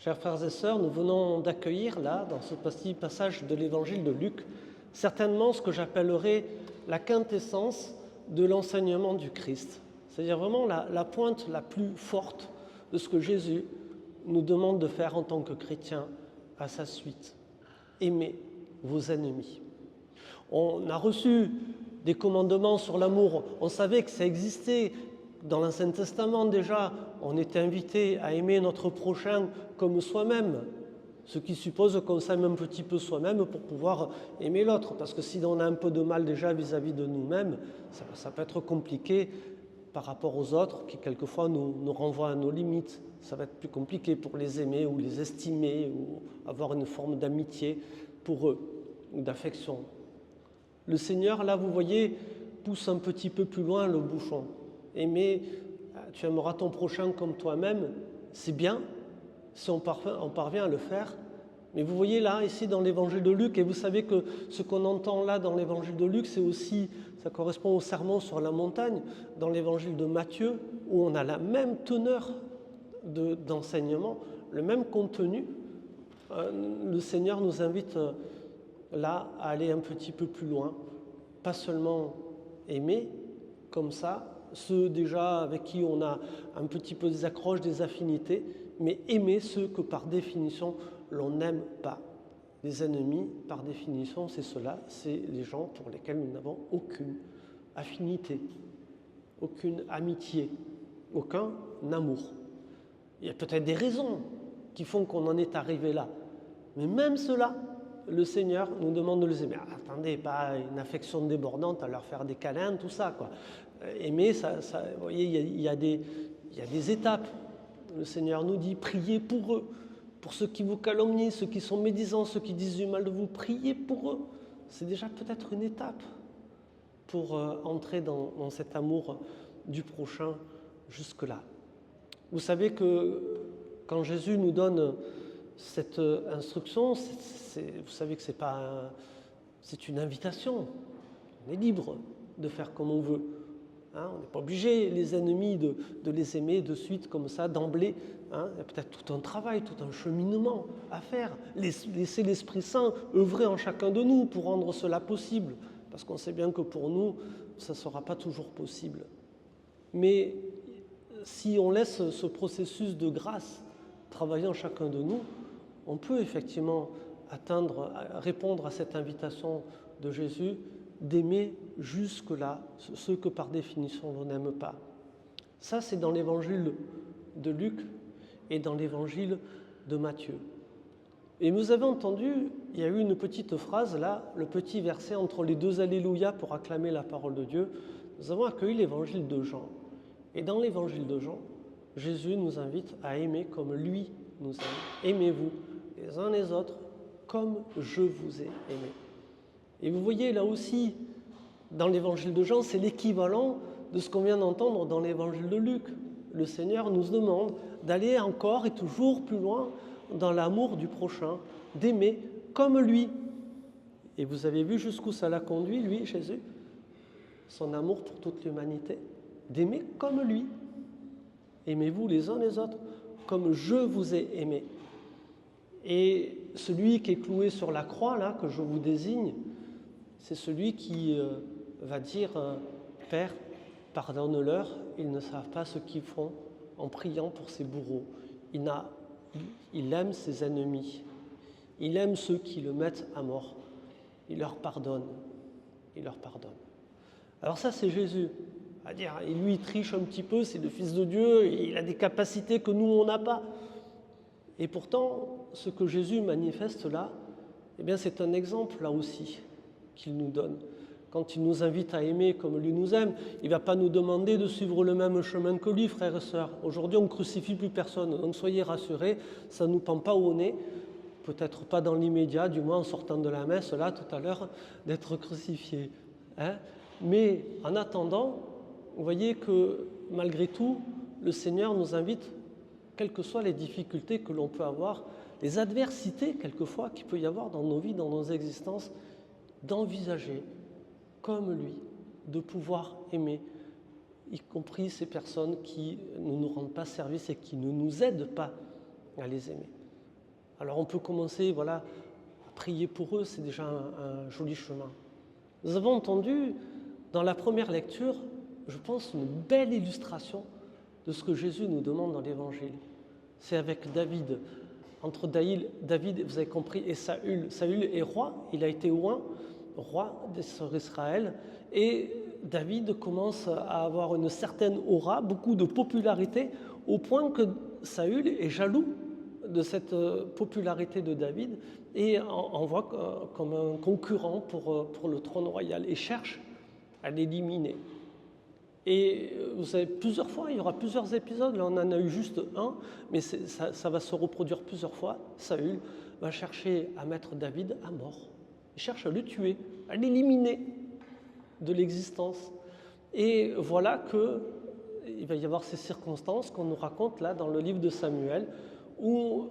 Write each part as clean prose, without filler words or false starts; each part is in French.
Chers frères et sœurs, nous venons d'accueillir là, dans ce petit passage de l'évangile de Luc, certainement ce que j'appellerais la quintessence de l'enseignement du Christ. C'est-à-dire vraiment la pointe la plus forte de ce que Jésus nous demande de faire en tant que chrétiens à sa suite. Aimez vos ennemis. On a reçu des commandements sur l'amour, on savait que ça existait. Dans l'Ancien Testament déjà, on était invité à aimer notre prochain comme soi-même, ce qui suppose qu'on s'aime un petit peu soi-même pour pouvoir aimer l'autre. Parce que si on a un peu de mal déjà vis-à-vis de nous-mêmes, ça peut être compliqué par rapport aux autres qui quelquefois nous renvoient à nos limites. Ça va être plus compliqué pour les aimer ou les estimer ou avoir une forme d'amitié pour eux ou d'affection. Le Seigneur, là, vous voyez, pousse un petit peu plus loin le bouchon. Aimer, tu aimeras ton prochain comme toi-même, c'est bien si on parvient à le faire. Mais vous voyez là, ici dans l'évangile de Luc, et vous savez que ce qu'on entend là dans l'évangile de Luc, c'est aussi, ça correspond au sermon sur la montagne, dans l'évangile de Matthieu, où on a la même teneur d'enseignement, le même contenu. Le Seigneur nous invite là à aller un petit peu plus loin, pas seulement aimer comme ça, ceux déjà avec qui on a un petit peu des accroches, des affinités, mais aimer ceux que par définition l'on n'aime pas. Les ennemis, par définition, c'est cela, c'est les gens pour lesquels nous n'avons aucune affinité, aucune amitié, aucun amour. Il y a peut-être des raisons qui font qu'on en est arrivé là, mais même cela, le Seigneur nous demande de les aimer. Attendez, pas une affection débordante à leur faire des câlins, tout ça, quoi. Aimer, vous voyez, il y a des étapes. Le Seigneur nous dit, priez pour eux, pour ceux qui vous calomnient, ceux qui sont médisants, ceux qui disent du mal de vous, priez pour eux. C'est déjà peut-être une étape pour entrer dans cet amour du prochain jusque-là. Vous savez que quand Jésus nous donne cette instruction, vous savez que c'est une invitation. On est libre de faire comme on veut. On n'est pas obligé, les ennemis, de les aimer de suite comme ça, d'emblée. Il y a peut-être tout un travail, tout un cheminement à faire. Laisser l'Esprit Saint œuvrer en chacun de nous pour rendre cela possible. Parce qu'on sait bien que pour nous, ça ne sera pas toujours possible. Mais si on laisse ce processus de grâce travailler en chacun de nous, on peut effectivement répondre à cette invitation de Jésus d'aimer jusque-là ceux que par définition on n'aime pas. Ça, c'est dans l'évangile de Luc et dans l'évangile de Matthieu. Et vous avez entendu, il y a eu une petite phrase là, le petit verset entre les deux Alléluia pour acclamer la parole de Dieu. Nous avons accueilli l'évangile de Jean. Et dans l'évangile de Jean, Jésus nous invite à aimer comme lui nous aime. Aimez-vous les uns les autres comme je vous ai aimé. Et vous voyez là aussi, dans l'évangile de Jean, c'est l'équivalent de ce qu'on vient d'entendre dans l'évangile de Luc. Le Seigneur nous demande d'aller encore et toujours plus loin dans l'amour du prochain, d'aimer comme lui. Et vous avez vu jusqu'où ça l'a conduit, lui, Jésus, son amour pour toute l'humanité, d'aimer comme lui. Aimez-vous les uns les autres comme je vous ai aimé. Et celui qui est cloué sur la croix, là, que je vous désigne, c'est celui qui va dire « Père, pardonne-leur, ils ne savent pas ce qu'ils font » en priant pour ses bourreaux. Il aime ses ennemis. Il aime ceux qui le mettent à mort. Il leur pardonne. Il leur pardonne. Alors ça, c'est Jésus. À dire, lui, il triche un petit peu, c'est le Fils de Dieu, il a des capacités que nous, on n'a pas. Et pourtant, ce que Jésus manifeste là, eh bien, c'est un exemple là aussi qu'il nous donne. Quand il nous invite à aimer comme lui nous aime, il ne va pas nous demander de suivre le même chemin que lui, frères et sœurs. Aujourd'hui, on ne crucifie plus personne, donc soyez rassurés, ça ne nous pend pas au nez, peut-être pas dans l'immédiat, du moins en sortant de la messe, là, tout à l'heure, d'être crucifié. Mais en attendant, vous voyez que malgré tout, le Seigneur nous invite, quelles que soient les difficultés que l'on peut avoir, les adversités quelquefois qu'il peut y avoir dans nos vies, dans nos existences, d'envisager comme lui, de pouvoir aimer, y compris ces personnes qui ne nous rendent pas service et qui ne nous aident pas à les aimer. Alors on peut commencer à prier pour eux, c'est déjà un joli chemin. Nous avons entendu dans la première lecture, je pense, une belle illustration de ce que Jésus nous demande dans l'Évangile. C'est avec David. Entre David, vous avez compris, et Saül. Saül est roi, il a été oint, roi d'Israël, et David commence à avoir une certaine aura, beaucoup de popularité, au point que Saül est jaloux de cette popularité de David et en voit comme un concurrent pour le trône royal et cherche à l'éliminer. Et vous savez, plusieurs fois, il y aura plusieurs épisodes, là on en a eu juste un, mais ça va se reproduire plusieurs fois. Saül va chercher à mettre David à mort. Il cherche à le tuer, à l'éliminer de l'existence. Et voilà qu'il va y avoir ces circonstances qu'on nous raconte là dans le livre de Samuel, où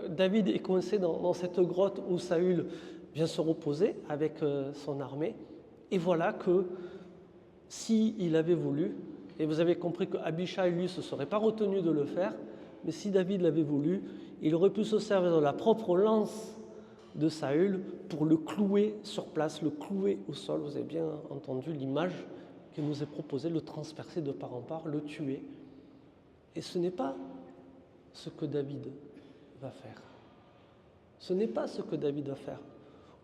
David est coincé dans cette grotte où Saül vient se reposer avec son armée. Et voilà que s'il avait voulu, et vous avez compris qu'Abishai, lui, ne se serait pas retenu de le faire, mais si David l'avait voulu, il aurait pu se servir de la propre lance de Saül pour le clouer sur place, le clouer au sol. Vous avez bien entendu l'image qui nous est proposée, le transpercer de part en part, le tuer. Et ce n'est pas ce que David va faire. Ce n'est pas ce que David va faire.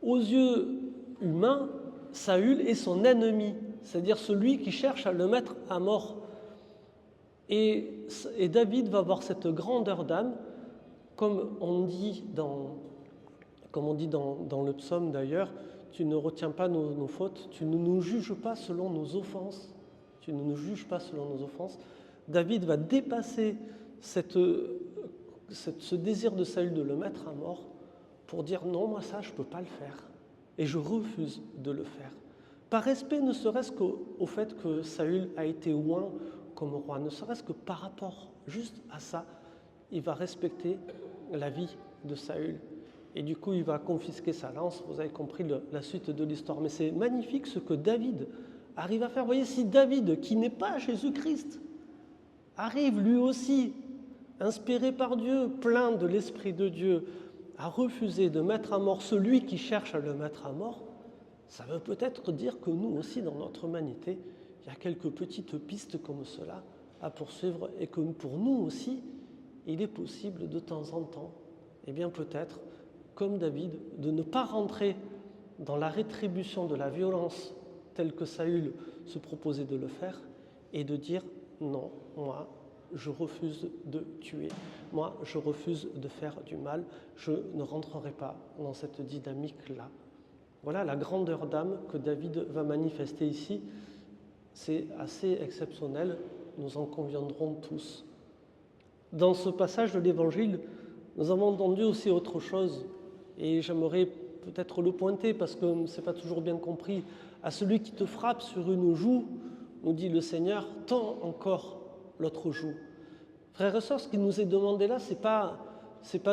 Aux yeux humains, Saül est son ennemi, c'est-à-dire celui qui cherche à le mettre à mort. Et David va avoir cette grandeur d'âme, comme on dit dans le psaume d'ailleurs, tu ne retiens pas nos fautes, tu ne nous juges pas selon nos offenses. Tu ne nous juges pas selon nos offenses. David va dépasser ce désir de Saül de le mettre à mort pour dire non, moi ça je ne peux pas le faire et je refuse de le faire. Par respect, ne serait-ce qu'au fait que Saül a été oint comme roi, ne serait-ce que par rapport juste à ça, il va respecter la vie de Saül. Et du coup, il va confisquer sa lance. Vous avez compris la suite de l'histoire. Mais c'est magnifique ce que David arrive à faire. Vous voyez, si David, qui n'est pas Jésus-Christ, arrive lui aussi, inspiré par Dieu, plein de l'Esprit de Dieu, à refuser de mettre à mort celui qui cherche à le mettre à mort, ça veut peut-être dire que nous aussi, dans notre humanité, il y a quelques petites pistes comme cela à poursuivre et que pour nous aussi, il est possible de temps en temps, et bien peut-être, comme David, de ne pas rentrer dans la rétribution de la violence telle que Saül se proposait de le faire et de dire non, moi, je refuse de tuer, moi, je refuse de faire du mal, je ne rentrerai pas dans cette dynamique-là. Voilà la grandeur d'âme que David va manifester ici. C'est assez exceptionnel, nous en conviendrons tous. Dans ce passage de l'Évangile, nous avons entendu aussi autre chose, et j'aimerais peut-être le pointer parce que ce n'est pas toujours bien compris. À celui qui te frappe sur une joue, nous dit le Seigneur, tends encore l'autre joue. Frères et sœurs, ce qui nous est demandé là, c'est pas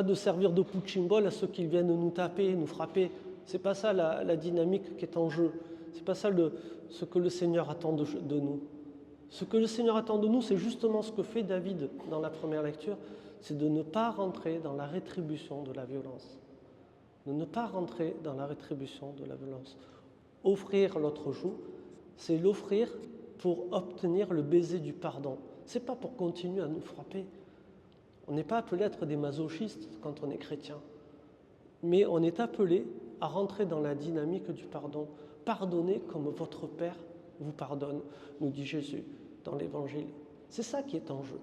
de servir de punching-ball à ceux qui viennent nous taper, nous frapper. C'est pas ça la dynamique qui est en jeu. C'est pas ça ce que le Seigneur attend de nous. Ce que le Seigneur attend de nous, c'est justement ce que fait David dans la première lecture, c'est de ne pas rentrer dans la rétribution de la violence. De ne pas rentrer dans la rétribution de la violence. Offrir l'autre joue, c'est l'offrir pour obtenir le baiser du pardon. C'est pas pour continuer à nous frapper. On n'est pas appelé à être des masochistes quand on est chrétien. Mais on est appelé à rentrer dans la dynamique du pardon. Pardonnez comme votre Père vous pardonne, nous dit Jésus dans l'Évangile. C'est ça qui est en jeu.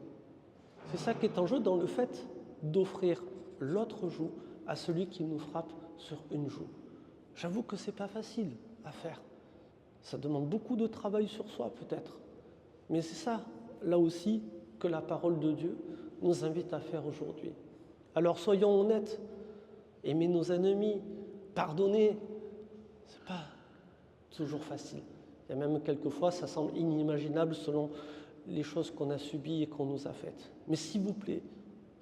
C'est ça qui est en jeu dans le fait d'offrir l'autre joue à celui qui nous frappe sur une joue. J'avoue que ce n'est pas facile à faire. Ça demande beaucoup de travail sur soi peut-être. Mais c'est ça, là aussi, que la parole de Dieu nous invite à faire aujourd'hui. Alors soyons honnêtes, aimer nos ennemis, pardonner, ce n'est pas toujours facile. Il y a même quelquefois, ça semble inimaginable selon les choses qu'on a subies et qu'on nous a faites. Mais s'il vous plaît,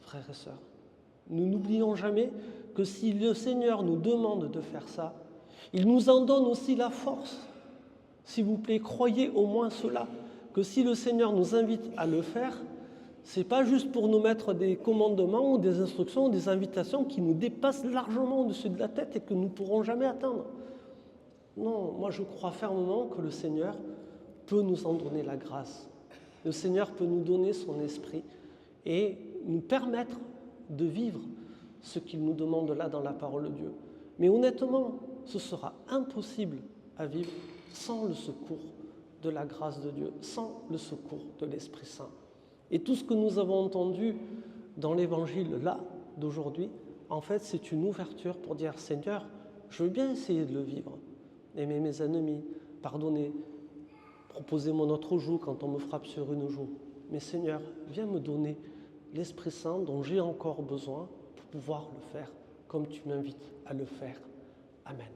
frères et sœurs, nous n'oublions jamais que si le Seigneur nous demande de faire ça, il nous en donne aussi la force. S'il vous plaît, croyez au moins cela, que si le Seigneur nous invite à le faire, Ce n'est pas juste pour nous mettre des commandements ou des instructions ou des invitations qui nous dépassent largement au-dessus de la tête et que nous ne pourrons jamais atteindre. Non, moi je crois fermement que le Seigneur peut nous en donner la grâce. Le Seigneur peut nous donner son esprit et nous permettre de vivre ce qu'il nous demande là dans la parole de Dieu. Mais honnêtement, ce sera impossible à vivre sans le secours de la grâce de Dieu, sans le secours de l'Esprit Saint. Et tout ce que nous avons entendu dans l'évangile là d'aujourd'hui, en fait, c'est une ouverture pour dire « Seigneur, je veux bien essayer de le vivre, aimer mes ennemis, pardonner, proposer mon autre joue quand on me frappe sur une joue. Mais Seigneur, viens me donner l'Esprit Saint dont j'ai encore besoin pour pouvoir le faire comme tu m'invites à le faire. Amen. »